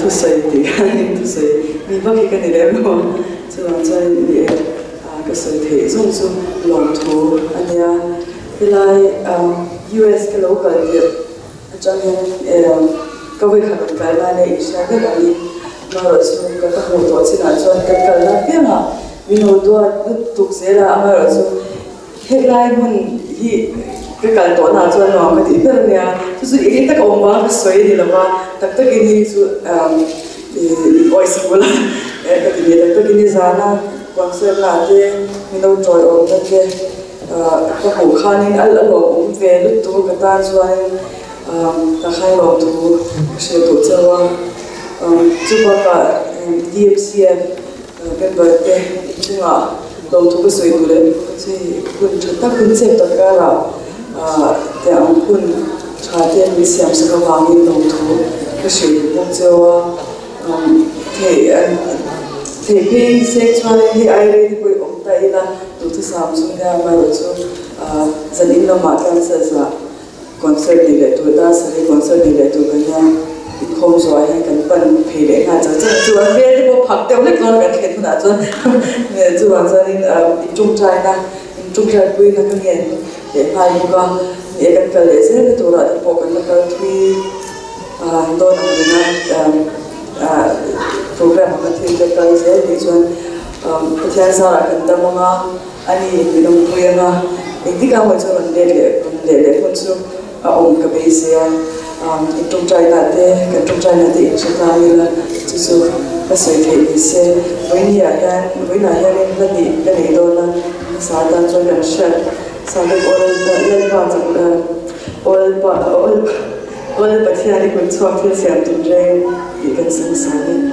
thu sợi thì thu sợi mi bắc cái này đấy mà cho nên cho nên cái sợi thế dùng dùng lòng thu anh ya thì lại US cái local thì cho nên các vị khách cái này sẽ cái này mà rồi chúng các hồ tổ chức là cho cái là biết mà mình hồi đó tục sẽ là mà rồi chúng hết lại mình hi cái tổ nào cho nó cái gì cái này chứ sự ý tất cả ông bà cái xoay thì là mà tất cả cái này chú voice của là cái gì tất cả cái này ra là quan sát là thế mình đâu trôi ông cái hồ khăn nên ăn ăn ông về lúc tôi cái ta cho anh ta khai lòng tôi sẽ tổ chức chú bà cả DMCF cái bữa cái chúng là lòng tôi cái xoay của đấy thì quân chúng ta quân xem tất cả là để ông quân trả tiền với xem sự các bạn nhìn lòng tôi cái sự cũng cho thì khi sẽ cho nên thì ai đây thì કોઈ ông ta là tổ chức sản xuất ra mà rồi cho dân in lo mà can sẽ là concert đi lại tôi ta sẽ đi concert đi lại tôi cái nhà không rồi hay cần bận phải để ngài cho chú anh biết thì một phật tiêu lịch con cái khen đã cho chú anh cho nên trung trai na trung trai quy là cái nghề để hai một con để cần phải để sẽ tôi là bộ cần phải thuê tôi làm program mà thì cái cái sẽ đi cho cái thời gian là cần tâm mà anh ấy bị đồng quyền mà thì cái mà cho mình để con số ông cái bây giờ trong trai là thế cái trong trai là thế chúng ta như là chú chú cái sự thì sẽ với nhà gan với là gia đình là gì cái này đó là sao ta cho gần sát sao được lên vào trong là ôi bác sĩ đi cùng cho thì xem trong trai thì cần sinh sản